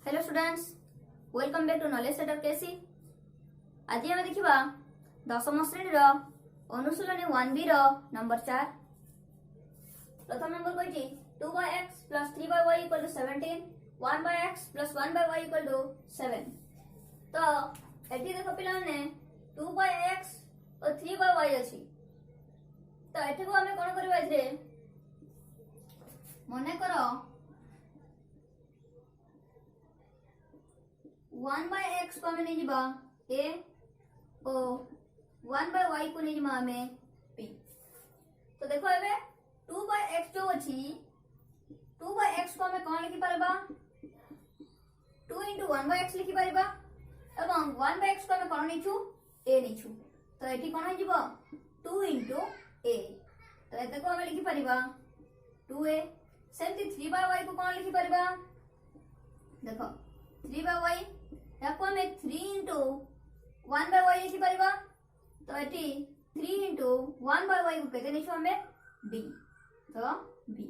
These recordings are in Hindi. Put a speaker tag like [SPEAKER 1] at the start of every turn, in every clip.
[SPEAKER 1] Hello students, welcome back to knowledge center KC. आज आम देखा दशम श्रेणी अनुशीलनी 1B नंबर 4। प्रथम नंबर कही 2x + 3y = 17, 1x + 1y = 7। तो एटी देख पे 2x और 3y अच्छी। तो एटी को आम कौन करवा मन कर 1/x को हमें नहीं a और 1/y को नहीं हमें b। तो देखो एबे 2/x जो अच्छी 2/x को हमें कौन लिखि परबा 2 * 1/x लिखि परबा एवं 1/x को हमें कौन निछु a निछु। तो एठी कौन हो जिवो 2 * a। तो एते को हमें लिखि परबा 2a। सेमती 3/y को कौन लिखि परबा देखो 3/y याको हमें 3 * 1/y लिखि परिबा। तो एटी 3 * 1/y को केते निछु हमें b। तो b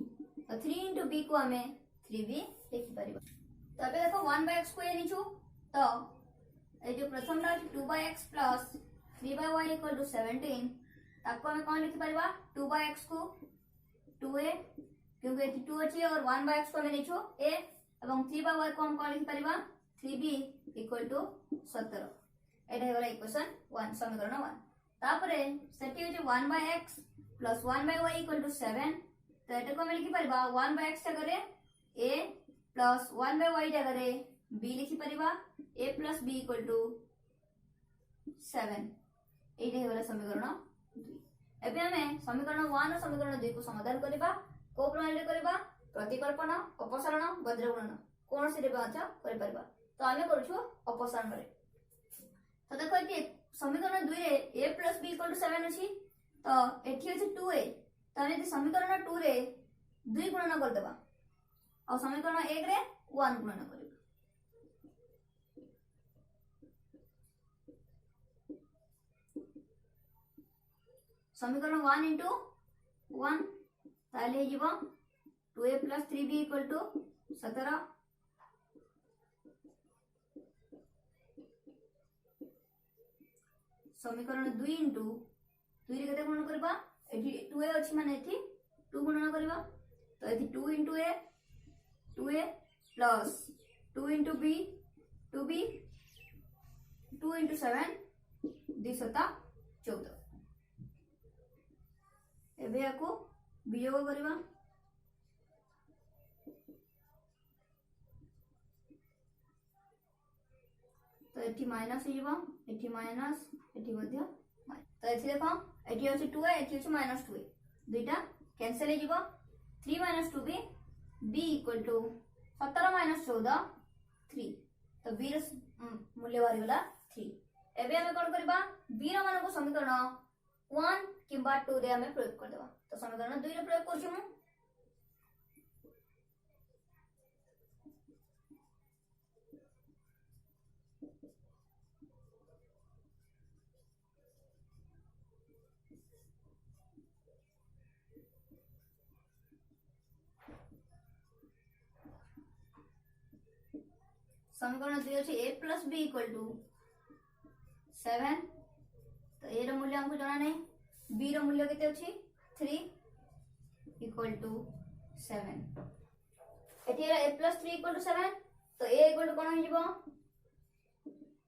[SPEAKER 1] तो 3 * b को हमें 3b लिखि परिबा। तो अबे देखो 1/x को ये निछु। तो ए जो प्रथम रा 2/x + 3/y = 17 ताको हमें कौन लिखि परिबा 2/x को 2a क्योंकि एटी 2 अछि और 1/x को हमें निछु a एवं 3/y को हम कौन लिखि परिबा 3b = 17। एटा हेगला इक्वेशन 1 समीकरण 1। तापरे सेटी होची 1/x + 1/y = 7। तो एटा को हम लिखि परबा 1/x जगह a + 1/y जगह b लिखि परबा a + b = 7। एटा हेगला समीकरण 2। एबे हमें समीकरण 1 और समीकरण 2 को समाधान करबा को प्रणाली रे करबा प्रतिकल्पन अपसारण वज्रगुणन कौन से अच्छा कर परबा। तो आमे करूछु अपसारण रे। तो देखो एटी समीकरण 2 रे a + b = 7 अछि। तो एठी अछि 2a। तो हम यदि समीकरण 2 रे 2 गुणन कर देबा और समीकरण 1 रे 1 गुणन करबा। समीकरण 1 * 1 ताले हे जीवो 2a + 3b = 17। समीकरण 2 * 2 रे केते गुणन करबा एठी 2a अछि माने एठी 2 गुणन करबा। तो एठी 2 * a 2a + 2 * b 2b 2 * 7 2 7 14। एबे याको वियोग करबा तो एठी माइनस हो एठी माइनस एठी मध्य तो एठी देखो एठी अछि 2a एठी अछि -2a दुईटा कैंसिल हे जीवो 3 - 2b b = 17 - 14 3। तो b र मूल्य बारी गला 3। एबे हमें कोन करबा b र मान को समीकरण 1 किबा 2 रे हमें प्रयोग कर देबा। तो समीकरण 2 रे प्रयोग करछु मु समीकरण 2 अछि a + b = 7। तो a रो मूल्य हमको जाना नहीं b रो मूल्य केते अछि 3 = 7। एठी a + 3 = 7। तो a = कोन हो जिवो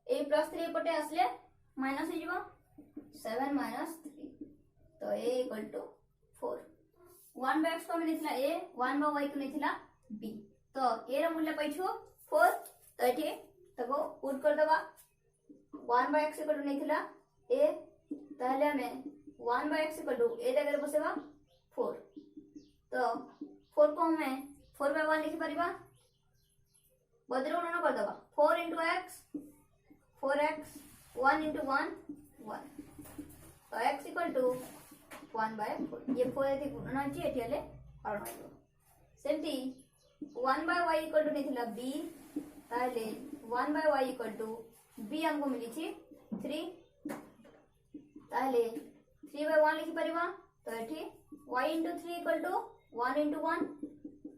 [SPEAKER 1] a + 3 पटे आसले माइनस हो जिवो 7 - 3। तो a = 4। 1/x को हम लेथिला a 1/y को लेथिला b। तो a रो मूल्य पाइछु 4। तो एठी तको पुट कर दबा 1/x = लेथिला a ताले हमें 1/x = a जगह बसेबा 4। तो 4 को हमें 4/1 लिखि परिबा वज्रगुणन कर दबा 4 * x 4x 1 * 1 1। तो x = 1/4 ये 4 एथि गुणन अछि एथि हले हरण होइबो। सेमती 1/y = लेथिला b ताले 1/y = b हमको मिली छी 3 ताले 3/1 लिखि परिबा। तो एठी y * 3 = 1 * 1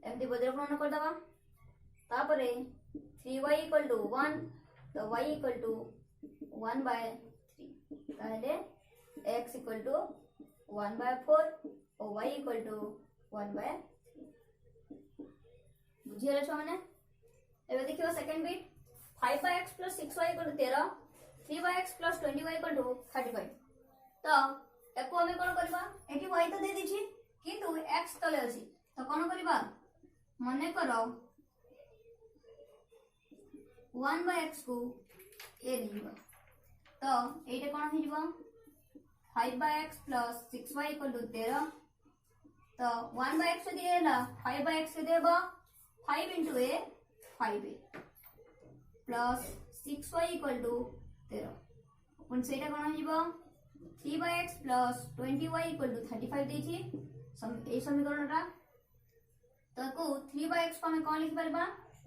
[SPEAKER 1] एमती वज्रगुणन कर दबा। तापरे 3y इक्वल टू 1 तो y इक्वल टू 1/3 ताहले x इक्वल टू 1/4 और y इक्वल टू 1/3 बुझिए छो माने एबे देखियो सेकंड बिट 5x + 6y equal to 13 3x + 20y equal to 35 तो एको हमें कोन करबा एठी y तो दे दिछि किंतु x तले अछि तो कोन करबा मने करो 1/x को ए लिखबा तो एटा कोन हो जिवो 5x + 6y इक्वल टू 13 तो 1/x दिएला 5/x के देबो 5 * a 5a plus 6y equal to 13 पुन सेटा कोन हो जिवो 3x + 20y इक्वल टू 35 देछि ए समीकरणटा तो को 3x को हम कोन लिख परबा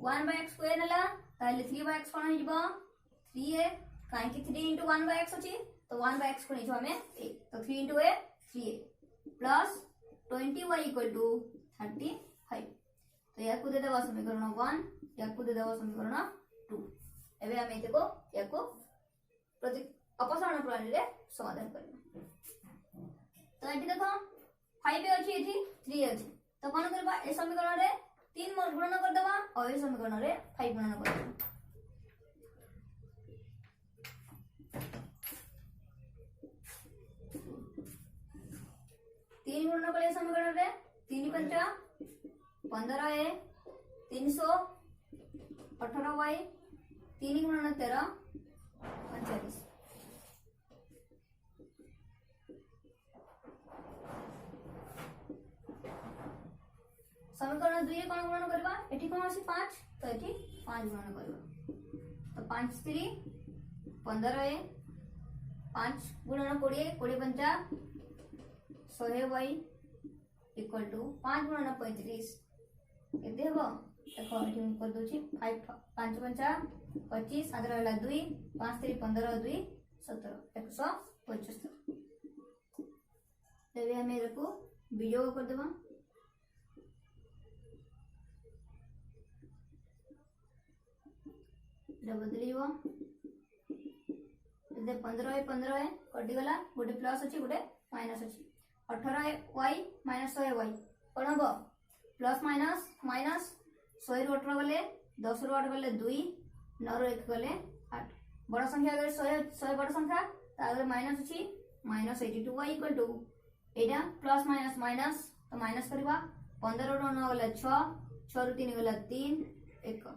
[SPEAKER 1] 1/x को एनला ताले 3x कोन हो जिवो 3a काहे कि 3 * 1/x अछि तो 1/x को निजो हमें 1 तो 3 * a 3a plus 20y equal to 35 तो याकू दे देबा समीकरण 1 याकू दे देबा समीकरण 2 एबे हम एते को याकू प्रति अपसारण प्रणाली रे समाधान करबा तो एठी देखो 5 अछि एठी 3 अछि तो कोन करबा ए समीकरण रे 3 गुणन कर देबा और ए समीकरण रे 5 गुणन कर देबा तीन गुणन कर ए समीकरण रे 3 × 5 15a 318y 3 × 13 45 समीकरण 2 रे कोन गुणन करबा एठी कोन अछि 5 तो एठी 5 गुणन करबा तो 5 × 3 15a 5 गुणन 20 20 × 5 100y इक्वल टू 5 × 35 केते हबो देखो एठी हम कर दोछि 5 5 × 25 आदर होला 2 5 3 15 2 17 175 तबे हम एरको वियोग कर देबा बदलियो 15 15 कटि गला गोटे प्लस अछि गोटे माइनस अछि 18y - 100y कोन हबो प्लस माइनस माइनस 100 रो 18 गले 10 रो 8 गले 2 9 रो 1 गले 8 बड़ संख्या अगर 100 बड़ संख्या त अगर माइनस अछि -82y equal to Etah plus minus minus तो माइनस करबा 15 रो 9 गले 6 6 रो 3 गले 3 1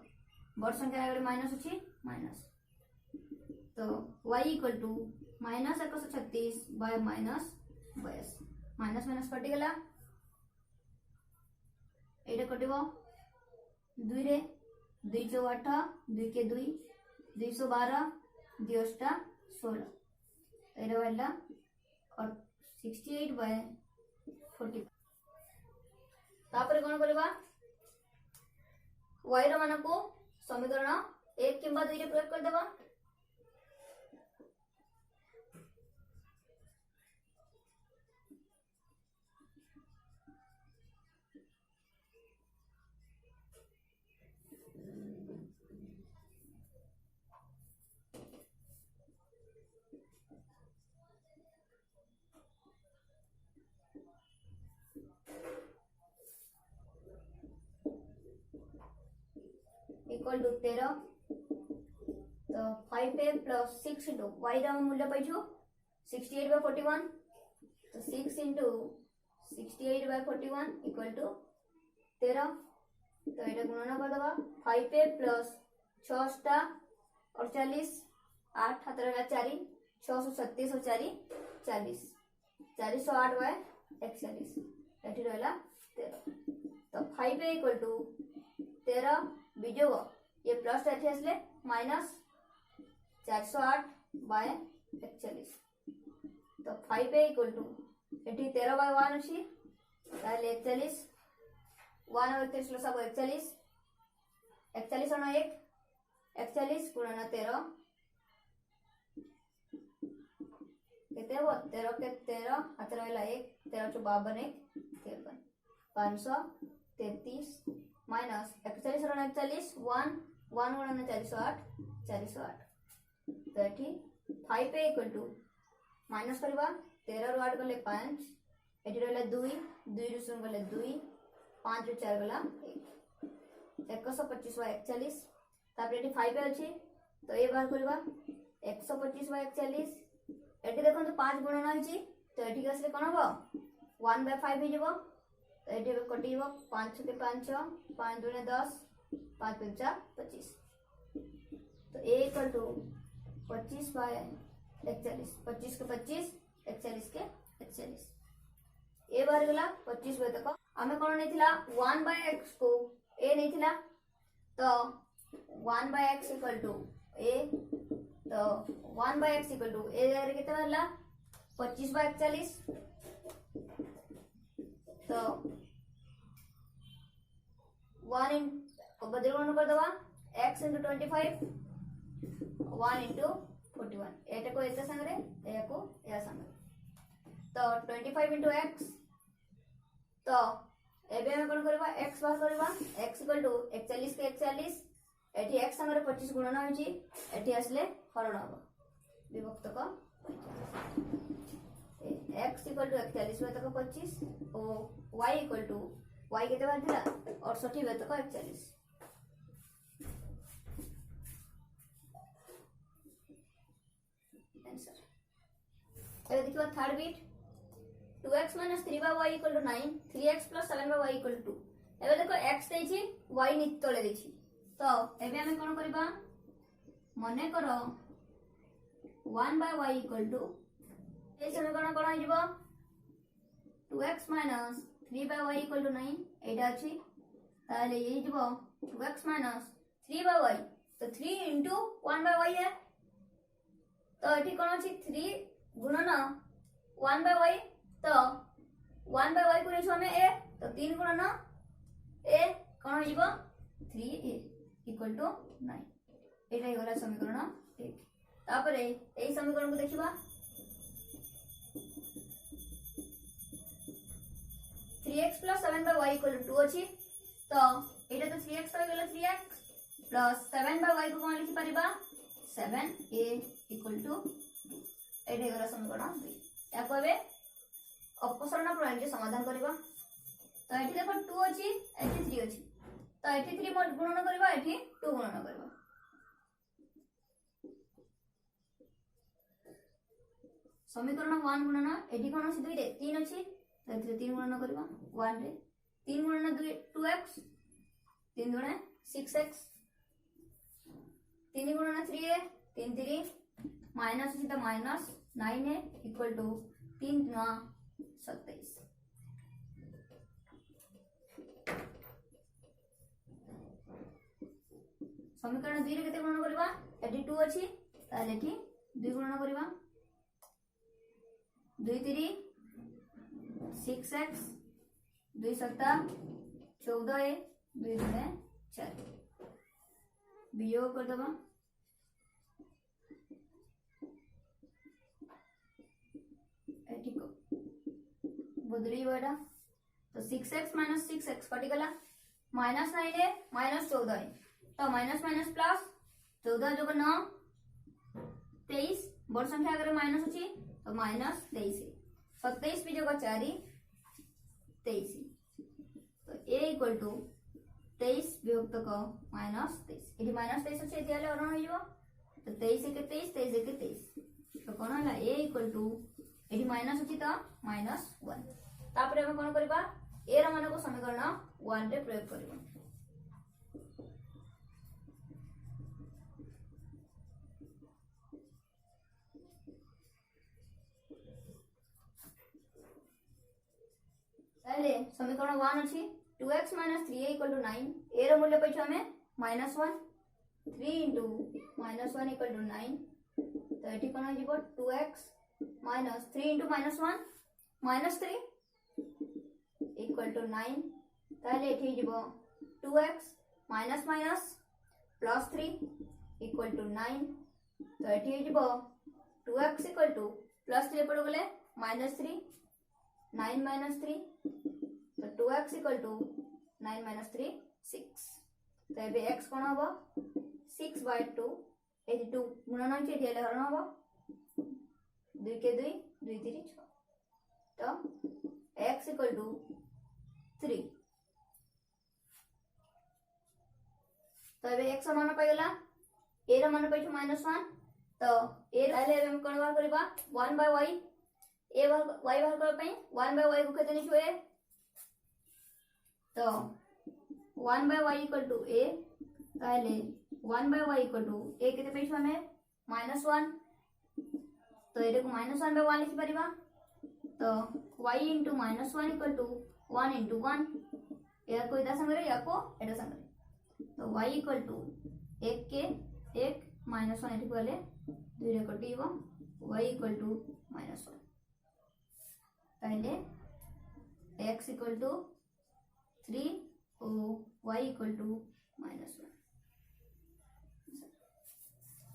[SPEAKER 1] बड़ संख्या अगर माइनस अछि माइनस तो y equal to -136 by -22 minus minus कटि गला एटा कटिबो 2 रे 2 × 8 2 के 2 212 2 8 16 एटा वाला और 68/40 तापर कोन करबा y रो मान को समीकरण 1 किंबा 2 रे प्रयोग कर देबा इक्वल टू 13 तो 5a + 6 * y रा मूल्य पाइछु 68/41 तो 6 * 68/41 इक्वल टू 13 तो एटा गुणन कर दबा 5a + 6 * 48 8 7 रा 4 637 और 4 40 408/41 एठी रहला 13 तो 5a इक्वल टू 13 विजोग ये प्लस एठी असले माइनस 408/41 तो 5a इक्वल टू एठी 13/1 अछि ताले 41 1 और 41 सब 41 41 और 1 41 गुणन 13 केते हो 13 के 13 हाथ रहला 1 13 * 52 1 53 533 माइनस 41 और 41 1 1 गुणन 408 408 तो एठी 5 ए इक्वल टू माइनस करबा 13 रु 8 गले 5 एठी रहला 2 2 रु 0 गले 2 5 रु 4 गला 1 125 बाय 41 तापर एठी 5 अछि तो ए बाहर करबा 125 बाय 41 एठी देखो तो 5 गुणन होइछि तो एठी आसले कोन हबो 1 बाय 5 हो जबो तो एठी कटि जबो 5 के 5 5 दुने 10 5 पंचा 25 तो ए इक्वल टू 25 बाय 41 25 के 25 41 के 41 ए बाहर गला 25 बाय तक हमें कोन नैथिला 1 बाय x को ए नैथिला तो 1 बाय x इक्वल टू ए तो 1 बाय x इक्वल टू ए रे केते बाहरला 25 बाय 41 तो 1 इन बदल गुण कर दवा x into 25 1 into 41 एटा को एते संगरे ए को या संगरे तो 25 into x तो एबे हम कोन करबा x बाहर करबा x इक्वल टू 41 के 41 एठी x संगरे 25 गुणन होइची एठी आसले हरण हबो विभक्त को x इक्वल टू 41 बाय तक 25 और y इक्वल टू y केते बार दिला 68 बाय तक 41 आंसर ए देखिबा third bit 2x - 3y = 9 3x + 7y = 2 एबे देखो x देछि y नित तळे देछि तो एबे हमें कोन करबा मने करो 1/y = ए समय कोन कोन हिजबो 2x - 3/y = 9 एटा अछि ताले ये हिजबो 2x - 3/y तो 3 * 1/y है तो एठी कोन अछि 3 गुणन 1/y तो 1/y को लेछो हमें a तो 3 गुणन a कोन हिजबो 3a = 9 एटा ही गला समीकरण 1 तापरे एई समीकरण को देखिबा 3x + 7/y = 2 अछि तो एटा तो 3x हो गेला 3x + 7/y को कोन लिखि परिबा 7a = एटा गला समीकरण 2 या कहबे अपसरण प्रणाली समाधान करबा तो एठी देखो 2 अछि एठी 3 अछि तो एठी 3 गुणन करबा एठी 2 गुणन करबा समीकरण 1 गुणन एठी कोन अछि 2 रे 3 अछि तो एठी 3 गुणन करबा 1 रे 3 गुणन 2 2x 3 गुणन 6x 3 गुणन 3 है 3 3 माइनस अछि तो माइनस 9 है इक्वल टू 3 9 27 समीकरण 2 रे केते गुणन करबा एठी 2 अछि ताले एठी 2 गुणन करबा 2 3 6x 2 7 14 है 2 2 4 वियोग कर दबा एठी को बदली बड़ा तो 6x - 6x कटि गला -9 है -14 है तो माइनस माइनस प्लस 14 जोग 9 23 बड़ संख्या अगर माइनस अछि तो -23 है 27 भी जोग 4 23 तो a = 23 विभक्त को -23 एठी -23 अछि एठी आले हरण होइबो तो 23 के 23 23 के 23 तो कोन हला a = एठी माइनस अछि तो -1 तापर हम कोन करबा a र मान को समीकरण 1 रे प्रयोग करबो पहले समीकरण 1 अछि 2x - 3a = 9 a रो मूल्य पैछ हमें -1 3 * -1 = 9 तो एठी कोन हिजबो 2x - 3 * -1 -3 = 9 ताले एठी हिजबो 2x - +3 = 9 तो एठी हिजबो 2x = +3 पड़ गले -3 9 - 3 तो 2x = 9 - 3 6 तो एबे x कोन हबो 6/2 एठी 2 गुणन होची एठी हेले हरण हबो 2 के 2 2 3 6 तो x इक्वल टू 3 तो एबे x मान पाइगला a र मान पाइछु -1 तो a रहले हम कोन बार करबा 1/y a y बाहर कर पई 1/y को केते निछु a तो 1/y इक्वल टू a ताले 1/y इक्वल टू a केते पाइछु हमें -1 तो एटे को -1/1 लिखि परिबा तो y * -1 इक्वल टू 1 * 1 या को इदा संगे या को एटा संगे तो y इक्वल टू 1 के 1 -1 एठी गले 2 रे कटिबो y इक्वल टू -1 ताइले x इक्वल टू 3 और y इक्वल टू -1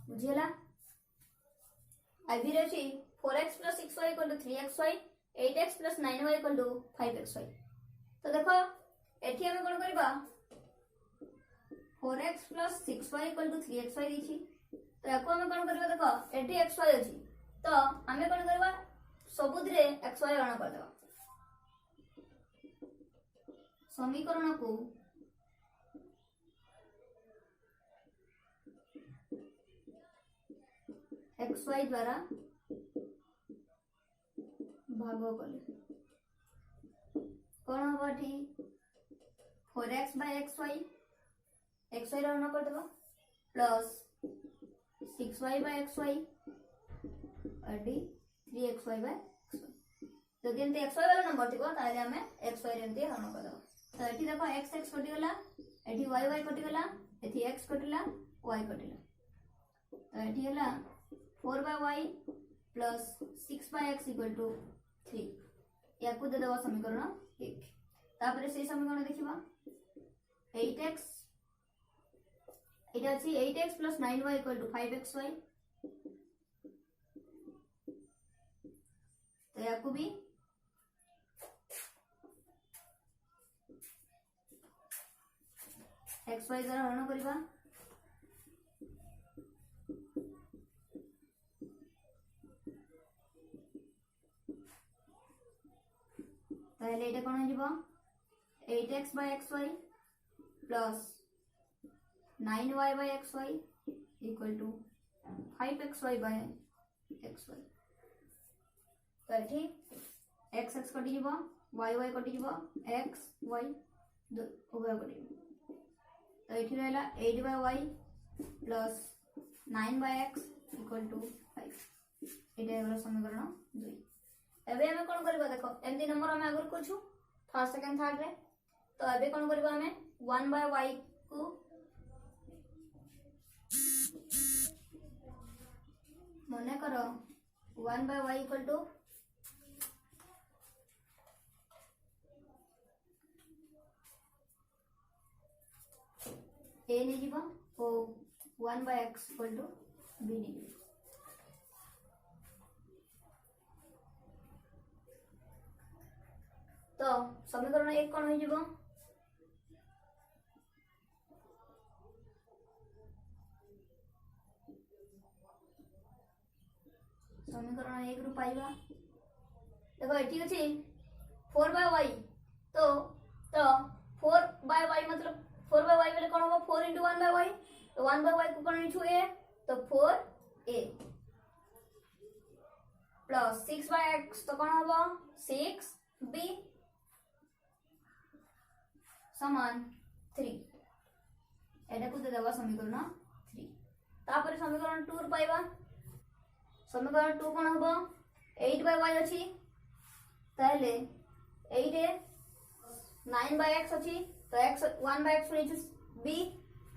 [SPEAKER 1] बुझियला आइबी रहछि 4x + 6y = 3xy 8x + 9y = 5xy तो देखो एठी हम कोन करबा 4x + 6y = 3xy दिछि तो याको हम कोन करबा देखो एठी xy अछि तो हमें कोन करबा सबुद्रे xy गणना कर देबा समीकरण को xy द्वारा भाग कले कौन हम एठी 4x/xy xy रण कर देबा प्लस 6y/xy अडी 3xy/xy जदि एंते xy वाला नंबर थिबो ताले हमें xy रे एंते रण कर देबा तो एठी देखो x कटि गला एठी y कटि गला एठी x कटिला y कटिला तो एठी हला 4/y plus 6/x equal to 3 या को दे दवा समीकरण 1 तापर से समीकरण देखिबा 8x एटा अछि 8x plus 9y equal to 5xy तो या को भी xy द्वारा हरण करिबा ताहले एटा कोन हिबो 8x/xy plus 9y/xy equal to 5xy/xy तो एठी x x कटि जिवो y y कटि जिवो x y उभय कटि तो एठी रहला 8/y plus 9/x equal to 5 एटा एगला समीकरण 2 एबे हमें कोन करबा देखो एमदी नंबर हम आगर करछु फर्स्ट सेकंड थर्ड रे तो एबे कोन करबा हमें 1/y को मने करो 1/y इक्वल टू a नि जीवा ओ 1/x इक्वल टू b नि जीवा तो समीकरण 1 कोन होई जीवो समीकरण 1 रु पाइबा देखो एठी अछि 4/y तो 4/y मतलब 4/y बेले कोन हो 4 * 1/y तो 1/y को कोन छु a तो 4a प्लस 6/x तो कोन हो 6b समान 3 एटा को दे देबा समीकरण 3 तापर समीकरण 2 र पाइबा समीकरण 2 कोन हबो 8/y अछि ताले 8 ए 9/x अछि तो x 1/x सुनिछु b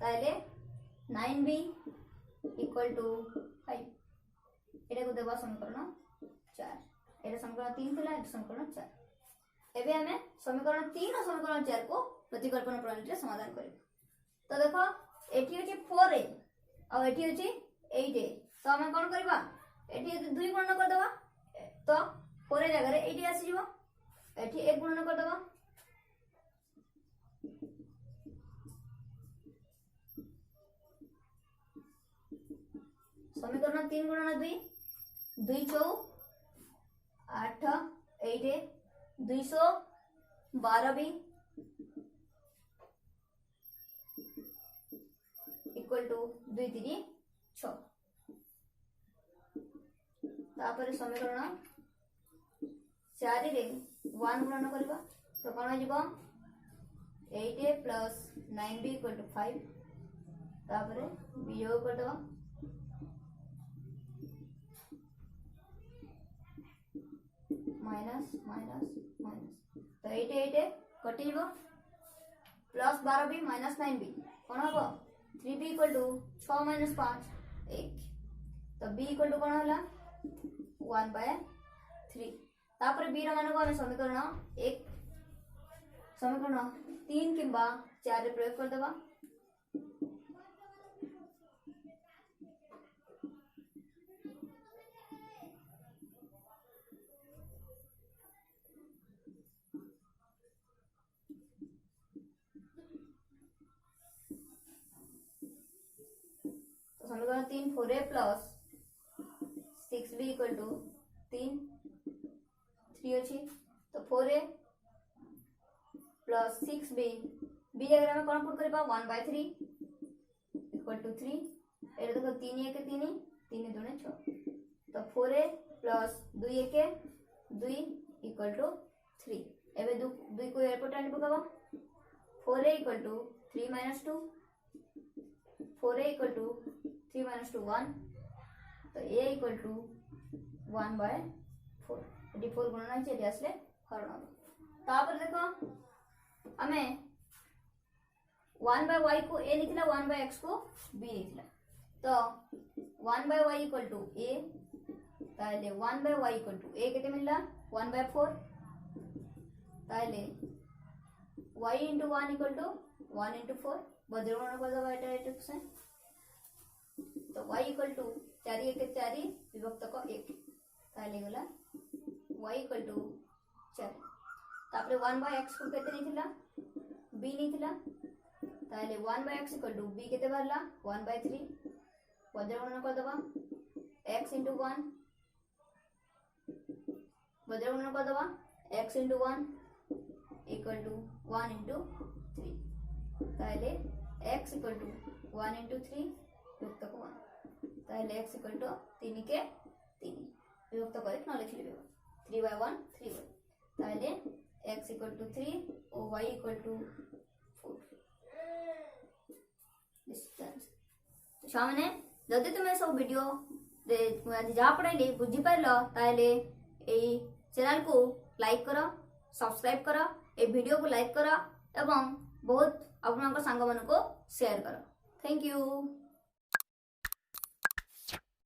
[SPEAKER 1] ताले 9b इक्वल टू 5 एटा को देबा समीकरण 4 एटा समीकरण 3 थिला एटा समीकरण 4 एबे हमें समीकरण 3 और समीकरण 4 को प्रतिकल्पन प्रणाली रे समाधान करिब तो देखो एठी अछि 4a और एठी अछि 8a तो हम कोन करबा एठी 2 गुणन कर देबा तो 4 जगह रे 8 आसी जीवो एठी 1 गुणन कर देबा समीकरण 3 गुणन 2 2 चौ 8 एटे 212 भी इक्वल टू 2 3 6 तापर समीकरण 4 रे 1 गुणन करबा तो कोन हो जिवो 8 प्लस 9b इक्वल टू 5 तापर वियोग कर दो माइनस माइनस माइनस तो 8 8 कटि जिवो प्लस 12b माइनस 9b कोन हो 3b इक्वल टू 6 माइनस 5 1 तो b इक्वल टू कोन होला 1/3 तापर b रो मान को हम समीकरण 1 समीकरण 3 किंबा 4 रे प्रयोग कर देबा तो समीकरण 3 4a plus 6b equal to 3 3 अच्छी तो 4a प्लस 6b b जगह में कौन पुट करबा 1/3 इक्वल टू 3 एटा देखो 3 1 3 3 2 6 तो 4a प्लस 2 1 2 इक्वल टू 3 एबे 2 को एयरपोर्ट आनी पकाबो 4a equal to 3 minus 2 4a equal to 3 minus 2 1 तो a इक्वल टू 1/4 एटी 4 गुणन अछि एटी आसले हरण तापर देखो हमें 1/y को a लिखला 1/x को b लिखला तो 1/y इक्वल टू a ताले 1/y इक्वल टू a केते मिलला 1/4 ताले y into 1 equal to 1 into 4 बद्रगुणन कर दबा एटा एटक से तो y इक्वल टू 4 1 4 विभक्त को 1 ताले गला y इक्वल टू 4 तापरे 1/x को केते निथिला b निथिला ताले 1/x इक्वल टू b केते बारला 1/3 बद्रगुणन कर दबा x into 1 बद्रगुणन कर दबा x into 1 equal to 1 into 3 ताले x इक्वल टू 1 into 3 विभक्त को 1 ताले x इक्वल टू 3 के 3 विभक्त को 1 न लिख लेबे 3/1 3 ताले x इक्वल टू 3 और y इक्वल टू 4 डिस्टेंस तो सामने जदि तुम सब वीडियो रे जहाँ पढ़ाई बुझी पार ताले ए चैनल को लाइक करो सब्सक्राइब करो ए वीडियो को लाइक करो एवं बहुत अपन सांग मान को शेयर करो थैंक यू।